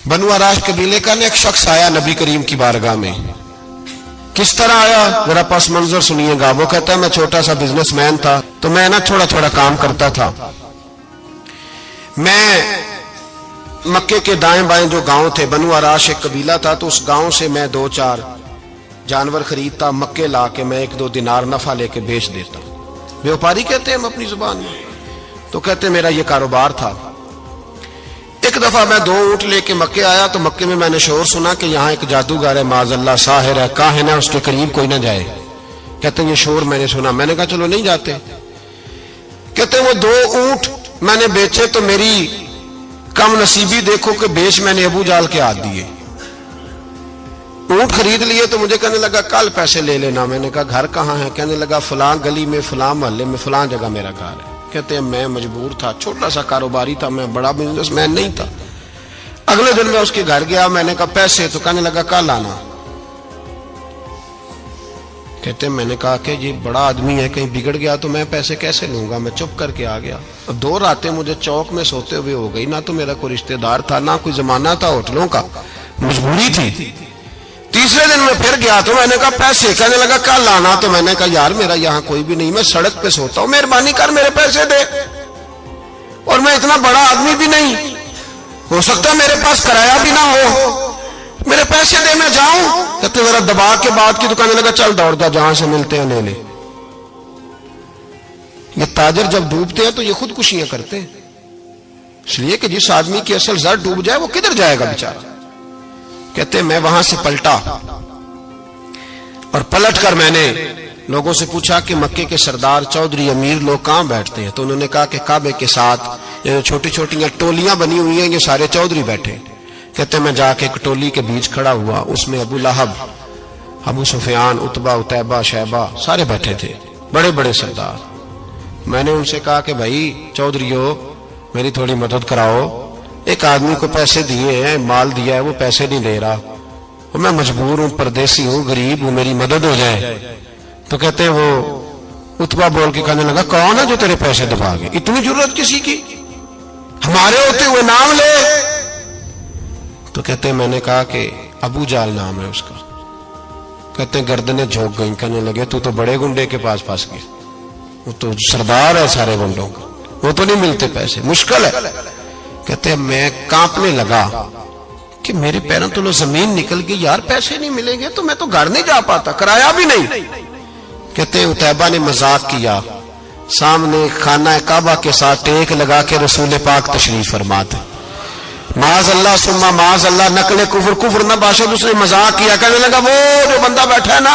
बनु आराश कबीले का एक शख्स आया नबी करीम की बारगाह में। किस तरह आया जरा पस मंजर सुनिएगा। वो कहता है मैं छोटा सा बिजनेसमैन था, तो मैं ना थोड़ा थोड़ा काम करता था। मैं मक्के के दाएं बाएं जो गांव थे, बनु आराश एक कबीला था, तो उस गांव से मैं 2-4 जानवर खरीदता, मक्के ला के मैं 1-2 दिनार नफा लेके बेच देता। व्यापारी कहते हैं हम अपनी जुबान में। तो कहते मेरा ये कारोबार था। एक दफा मैं 2 ऊंट लेके मक्के आया, तो मक्के में मैंने शोर सुना कि यहाँ एक जादूगर है, माज़अल्लाह साहिर है, काहिन है, उसके करीब कोई ना जाए। कहते ये शोर मैंने सुना। मैंने कहा चलो नहीं जाते। कहते वो 2 ऊंट मैंने बेचे तो मेरी कम नसीबी देखो कि बेच मैंने अबू जाल के हाथ दिए। ऊंट खरीद लिए तो मुझे कहने लगा कल पैसे ले लेना। मैंने कहा घर कहाँ है? कहने लगा फलां गली में, फलां मोहल्ले में, फलां जगह मेरा घर है। कहते हैं मैं मजबूर था, छोटा सा कारोबारी था, मैं बड़ा बिजनेसमैन नहीं था। अगले दिन मैं उसके घर गया, मैंने कहा पैसे? तो कहने लगा कल आना। कहते हैं मैंने कहा कि ये बड़ा आदमी है, कहीं बिगड़ गया तो मैं पैसे कैसे लूंगा? मैं चुप करके आ गया। 2 रातें मुझे चौक में सोते हुए हो गई। ना तो मेरा कोई रिश्तेदार था, ना कोई जमाना था होटलों का, मजबूरी थी। तीसरे दिन मैं फिर गया तो मैंने कहा पैसे? कहने लगा कल आना। तो मैंने कहा यार मेरा यहाँ कोई भी नहीं, मैं सड़क पे सोता हूँ, मेहरबानी कर मेरे पैसे दे। और मैं इतना बड़ा आदमी भी नहीं, हो सकता मेरे पास किराया भी ना हो, मेरे पैसे दे मैं जाऊं। कहते जरा दबा के बात की। तो कहने लगा चल दौड़ जा, जहां से मिलते हैं ले ले। ये ताजर जब डूबते हैं तो ये खुदकुशियां करते हैं, इसलिए कि जिस आदमी की असल जर डूब जाए वो किधर जाएगा बेचारा। कहते मैं वहां से पलटा और पलट कर मैंने लोगों से पूछा कि मक्के के सरदार, चौधरी, अमीर लोग कहां बैठते हैं? तो उन्होंने कहा कि काबे के साथ ये छोटी छोटी टोलियां बनी हुई हैं, ये सारे चौधरी बैठे। कहते मैं जाके एक टोली के बीच खड़ा हुआ, उसमें अबू लहब, अबू सुफियान, उतबा, उतैबा, शैबा सारे बैठे थे, बड़े बड़े सरदार। मैंने उनसे कहा कि भाई चौधरीओ मेरी थोड़ी मदद कराओ, एक आदमी को पैसे दिए हैं, माल दिया है, वो पैसे नहीं दे रहा, और मैं मजबूर हूं, परदेसी हूं, गरीब हूं, मेरी मदद हो जाए। तो कहते हैं वो उतबा बोल के कहने लगा कौन है जो तेरे पैसे दबागे? इतनी जरूरत किसी की? हमारे होते हुए नाम ले। तो कहते हैं मैंने कहा कि अबू जाल नाम है उसका। कहते हैं गर्दनें झोंक गई। कहने लगे तू तो बड़े गुंडे के पास फंस गया, वो तो सरदार है सारे गुंडों का, वो तो नहीं मिलते पैसे, मुश्किल है। कहते हैं मैं कांपने लगा कि मेरे पैरों तो जमीन निकल गई, यार पैसे नहीं मिलेंगे तो मैं तो घर नहीं जा पाता, किराया भी नहीं। कहते हैं उतैबा ने मजाक किया, सामने खाना काबा के साथ टेक लगा के रसूल पाक तशरीफ फरमाते, माज अल्लाह सुम्मा माज अल्लाह, नकले कुफर, कुफर ना बाशद। उसने मजाक किया, कहने लगा वो जो बंदा बैठा है ना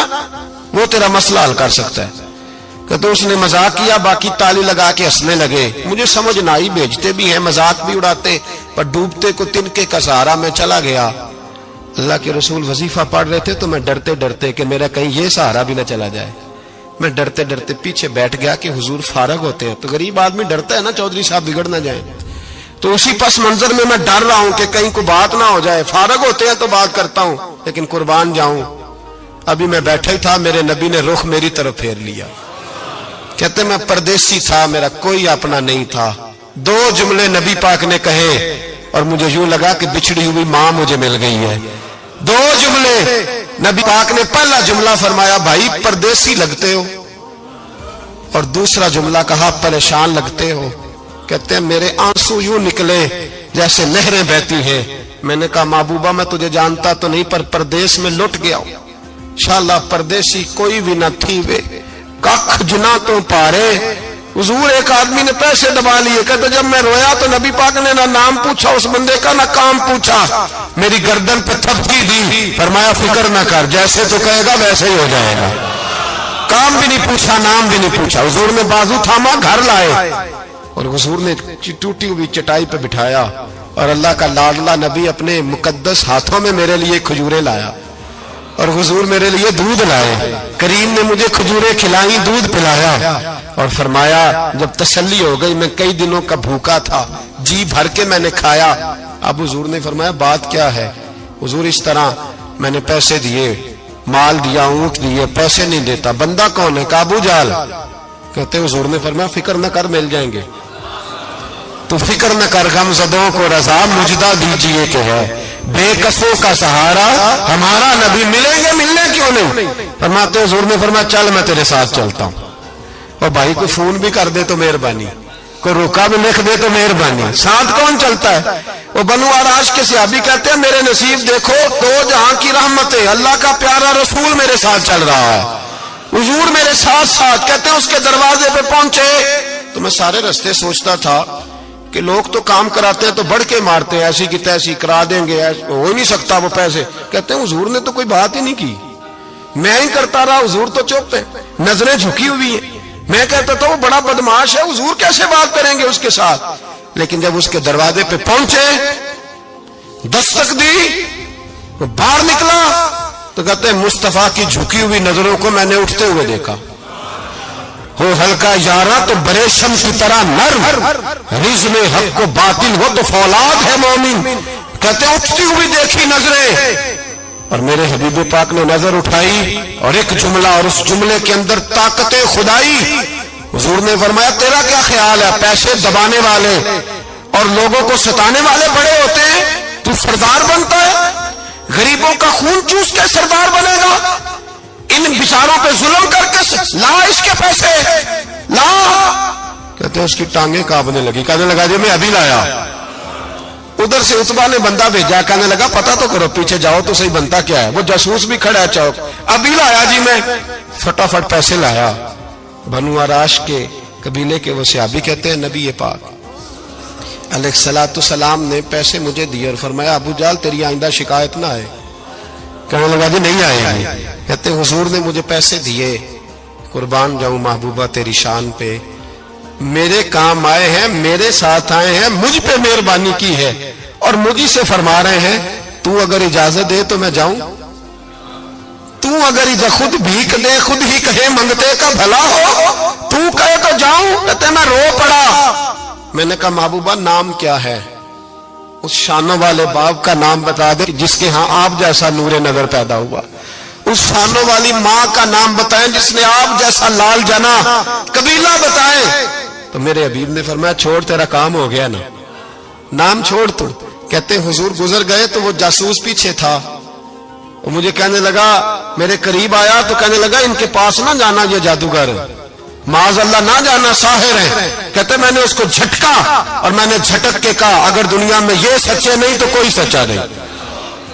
वो तेरा मसला हल कर सकता है। कहते उसने मजाक किया, बाकी ताली लगा के हंसने लगे। मुझे समझ ना आई, भेजते भी हैं, मजाक भी उड़ाते, पर डूबते को तिनके का सहारा में चला गया। अल्लाह के रसूल वजीफा पढ़ रहे थे तो मैं डरते डरते कि मेरा कहीं ये सहारा भी ना चला जाए, मैं डरते डरते पीछे बैठ गया कि हुजूर फारग होते हैं। तो गरीब आदमी डरता है ना चौधरी साहब बिगड़ ना जाए। तो उसी पस मंजर में मैं डर रहा हूं कि कहीं को बात ना हो जाए, फारग होते हैं तो बात करता हूं, लेकिन कुर्बान जाऊं। अभी मैं बैठा ही था, मेरे नबी ने रुख मेरी तरफ फेर लिया। कहते मैं परदेसी था, मेरा कोई अपना नहीं था। 2 जुमले नबी पाक ने कहे और मुझे यूं लगा कि बिछड़ी हुई मां मुझे मिल गई है। 2 जुमले नबी पाक ने, पहला जुमला फरमाया भाई परदेसी लगते हो, और दूसरा जुमला कहा परेशान लगते हो। कहते हैं मेरे आंसू यूं निकले जैसे नहरें बहती हैं। मैंने कहा महबूबा मैं तुझे जानता तो नहीं, पर परदेश में लुट गया हूं। इंशाअल्लाह परदेसी कोई भी न थी वे, कख जुना तो पारे। हुजूर एक आदमी ने पैसे दबा लिए। कहते जब मैं रोया तो नबी पाक ने ना नाम पूछा उस बंदे का, ना काम पूछा, मेरी गर्दन पे थपकी दी, फरमाया फिक्र ना कर, जैसे तो कहेगा वैसे ही हो जाएगा। काम भी नहीं पूछा, नाम भी नहीं पूछा। हुजूर ने बाजू थामा, घर लाए, और हुजूर ने टूटी हुई चटाई पे बिठाया, और अल्लाह का लाडला नबी अपने मुकद्दस हाथों में मेरे लिए खजूरें लाया, और हुजूर मेरे लिए दूध लाए। करीम ने मुझे खजूरें खिलाई, दूध पिलाया, और फरमाया जब तसल्ली हो गई, मैं कई दिनों का भूखा था, जी भर के मैंने खाया। अब हुजूर ने फरमाया बात क्या है? हुजूर इस तरह मैंने पैसे दिए, माल दिया, ऊंट दिए, पैसे नहीं देता। बंदा कौन है? अबू जाल। कहते हुजूर ने फरमाया फिक्र न कर, मिल जाएंगे। तो फिक्र न कर, गमज़दों को रज़ा मुजदा दीजिए कि है। بے کسوں کا سہارا ہمارا نبی، ملیں گے ملنے کیوں نہیں؟ فرماتے حضور نے فرمایا چل میں تیرے ساتھ چلتا ہوں، اور بھائی کو فون بھی کر دے تو مہربانی، کوئی روکا بھی لکھ دے تو مہربانی، ساتھ کون چلتا ہے؟ وہ بنو آراش کے صحابی کہتے ہیں میرے نصیب دیکھو، دو جہاں کی رحمتیں، اللہ کا پیارا رسول میرے ساتھ چل رہا ہے، حضور میرے ساتھ ساتھ۔ کہتے ہیں اس کے دروازے پہ پہنچے تو میں سارے رستے سوچتا تھا کہ لوگ تو کام کراتے ہیں تو بڑھ کے مارتے ہیں، ایسی کی تیسی کرا دیں گے، ہو ہی نہیں سکتا وہ پیسے۔ کہتے ہیں حضور نے تو کوئی بات ہی نہیں کی، میں ہی کرتا رہا، حضور تو چپ ہیں، نظریں جھکی ہوئی ہیں۔ میں کہتا تھا وہ بڑا بدماش ہے، حضور کیسے بات کریں گے اس کے ساتھ؟ لیکن جب اس کے دروازے پہ پہنچے، دستک دی، وہ باہر نکلا تو کہتے ہیں مصطفیٰ کی جھکی ہوئی نظروں کو میں نے اٹھتے ہوئے دیکھا۔ ہو ہلکا یارا تو برے شمس کی طرح نرم، رزم حق کو باطل ہو تو فولاد ہے مومن۔ کہتے ہیں اٹھتی ہوئی دیکھی نظریں، اور میرے حبیب پاک نے نظر اٹھائی اور ایک جملہ، اور اس جملے کے اندر طاقت خدائی۔ حضور نے فرمایا تیرا کیا خیال ہے؟ پیسے دبانے والے اور لوگوں کو ستانے والے بڑے ہوتے ہیں، تو سردار بنتا ہے؟ غریبوں کا خون چوس کے سردار بنے گا؟ ان بیچاروں پہ ظلم کر کے لا اس کے پیسے لا۔ کہتے ہیں اس کی ٹانگیں کانپنے لگی، کہنے لگا جی میں ابھی لایا۔ ادھر سے عتبہ نے بندہ بھیجا، کہنے لگا پتہ تو کرو، پیچھے جاؤ تو صحیح بنتا کیا ہے۔ وہ جاسوس بھی کھڑا ہے چوک، ابھی لایا جی میں، فٹافٹ پیسے لایا۔ بنو آراش کے قبیلے کے وہ صحابی کہتے ہیں نبی پاک علیہ الصلوۃ والسلام نے پیسے مجھے دیے اور فرمایا ابو جال تیری آئندہ شکایت نہ آئے۔ کہنے لگا جی نہیں آئے گی۔ کہتے ہیں حضور نے مجھے پیسے دیے، قربان جاؤں محبوبہ تیری شان پہ، میرے کام آئے ہیں، میرے ساتھ آئے ہیں، مجھ پہ مہربانی کی ہے، اور مجھے سے فرما رہے ہیں تو اگر اجازت دے تو میں جاؤں، تو اگر خود بھیک دے، خود ہی کہے منگتے کا بھلا ہو، تو کہے تو جاؤں۔ کہتے ہیں میں رو پڑا۔ میں نے کہا محبوبہ نام کیا ہے؟ اس شانوں والے باپ کا نام بتا دے جس کے ہاں آپ جیسا نور نظر پیدا ہوا، اس شانوں والی ماں کا نام بتائیں جس نے آپ جیسا لال جنا، قبیلہ بتائیں۔ تو میرے حبیب نے فرمایا چھوڑ تیرا کام ہو گیا نا، نام چھوڑ تو۔ کہتے حضور گزر گئے تو وہ جاسوس پیچھے تھا، وہ مجھے کہنے لگا، میرے قریب آیا تو کہنے لگا ان کے پاس نہ جانا، یہ جادوگر معاذ اللہ نہ جانا، ساحر ہیں۔ کہتے میں نے اس کو جھٹکا اور میں نے جھٹک کے کہا اگر دنیا میں یہ سچے نہیں تو کوئی سچا نہیں،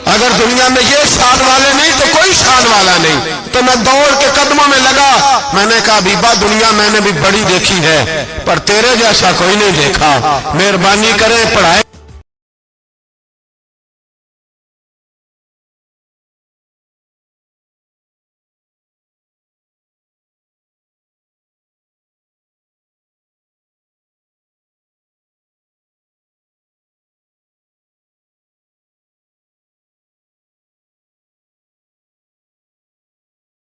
اگر دنیا میں یہ شان والے نہیں تو کوئی شان والا نہیں۔ تو میں دوڑ کے قدموں میں لگا، میں نے کہا حبیبہ دنیا میں نے بھی بڑی دیکھی ہے پر تیرے جیسا کوئی نہیں دیکھا، مہربانی کرے پڑھائے